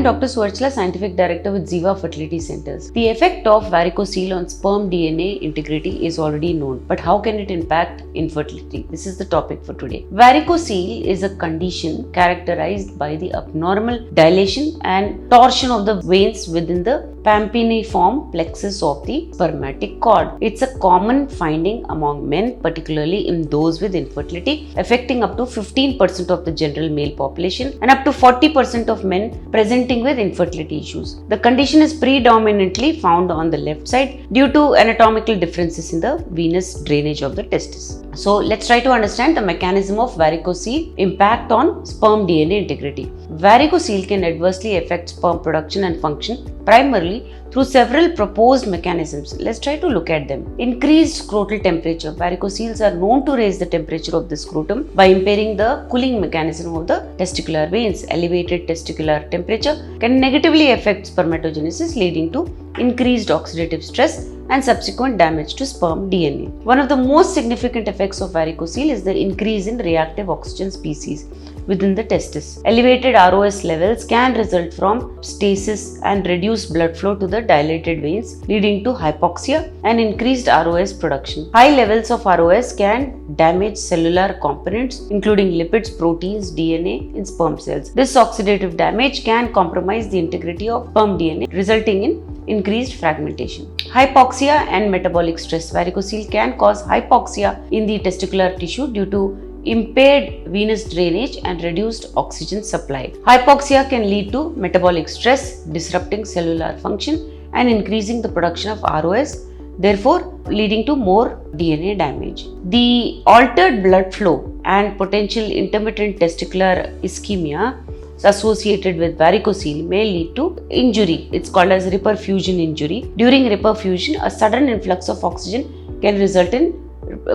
Dr. Suvarchala, Scientific Director with Ziva Fertility Centers. The effect of varicocele on sperm DNA integrity is already known, but how can it impact infertility? This is the topic for today. Varicocele is a condition characterized by the abnormal dilation and torsion of the veins within the pampiniform plexus of the spermatic cord. It's a common finding among men, particularly in those with infertility, affecting up to 15% of the general male population and up to 40% of men presenting with infertility issues. The condition is predominantly found on the left side due to anatomical differences in the venous drainage of the testis. So let's try to understand the mechanism of varicocele impact on sperm DNA integrity. Varicocele can adversely affect sperm production and function primarily through several proposed mechanisms. Let's try to look at them. Increased scrotal temperature. Varicoceles are known to raise the temperature of the scrotum by impairing the cooling mechanism of the testicular veins. Elevated testicular temperature can negatively affect spermatogenesis, leading to increased oxidative stress and subsequent damage to sperm DNA. One of the most significant effects of varicocele is the increase in reactive oxygen species within the testis. Elevated ROS levels can result from stasis and reduced blood flow to the dilated veins, leading to hypoxia and increased ROS production. High levels of ROS can damage cellular components including lipids, proteins, DNA in sperm cells. This oxidative damage can compromise the integrity of sperm DNA, resulting in increased fragmentation. Hypoxia and metabolic stress. Varicocele can cause hypoxia in the testicular tissue due to impaired venous drainage and reduced oxygen supply. Hypoxia can lead to metabolic stress, disrupting cellular function and increasing the production of ROS, therefore leading to more DNA damage. The altered blood flow and potential intermittent testicular ischemia associated with varicocele may lead to injury. It's called as reperfusion injury. During reperfusion, a sudden influx of oxygen can result in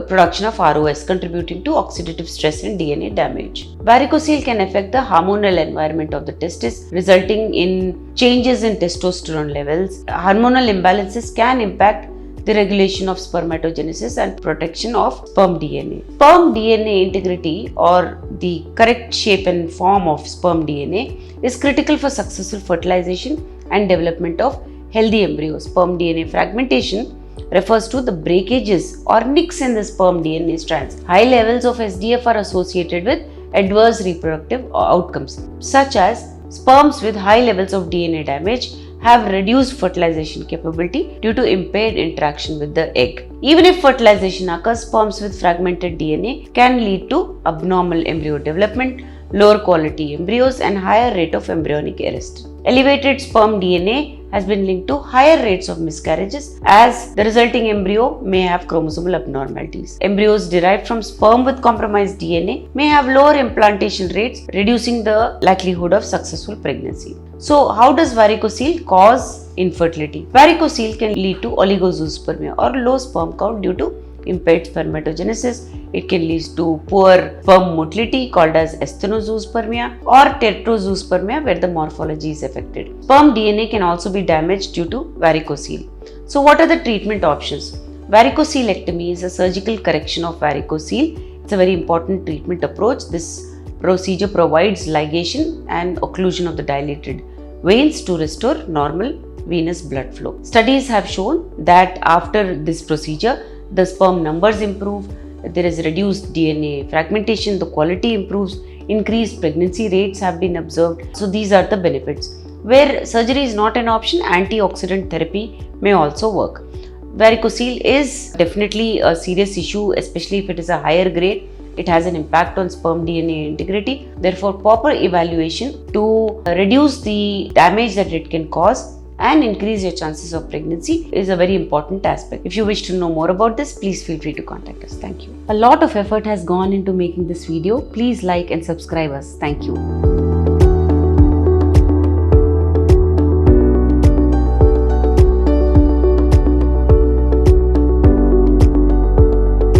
production of ROS, contributing to oxidative stress and DNA damage. Varicocele can affect the hormonal environment of the testis, resulting in changes in testosterone levels. Hormonal imbalances can impact the regulation of spermatogenesis and protection of sperm DNA. Sperm DNA integrity, or the correct shape and form of sperm DNA, is critical for successful fertilization and development of healthy embryos. Sperm DNA fragmentation refers to the breakages or nicks in the sperm DNA strands. High levels of SDF are associated with adverse reproductive outcomes, such as sperms with high levels of DNA damage have reduced fertilization capability due to impaired interaction with the egg. Even if fertilization occurs, sperms with fragmented DNA can lead to abnormal embryo development, lower quality embryos, and higher rate of embryonic arrest. Elevated sperm DNA has been linked to higher rates of miscarriages, as the resulting embryo may have chromosomal abnormalities. Embryos derived from sperm with compromised DNA may have lower implantation rates, reducing the likelihood of successful pregnancy. So, how does varicocele cause infertility? Varicocele can lead to oligozoospermia or low sperm count due to impaired spermatogenesis. It can lead to poor sperm motility called as asthenozoospermia or tetrazoospermia, where the morphology is affected. Sperm DNA can also be damaged due to varicocele. So what are the treatment options? Varicocelectomy is a surgical correction of varicocele. It's a very important treatment approach. This procedure provides ligation and occlusion of the dilated veins to restore normal venous blood flow. Studies have shown that after this procedure, the sperm numbers improve, there is reduced DNA fragmentation, the quality improves, increased pregnancy rates have been observed. So these are the benefits. Where surgery is not an option, antioxidant therapy may also work. Varicocele is definitely a serious issue, especially if it is a higher grade. It has an impact on sperm DNA integrity. Therefore, proper evaluation to reduce the damage that it can cause and increase your chances of pregnancy is a very important aspect. If you wish to know more about this, please feel free to contact us. Thank you. A lot of effort has gone into making this video. Please like and subscribe us. Thank you.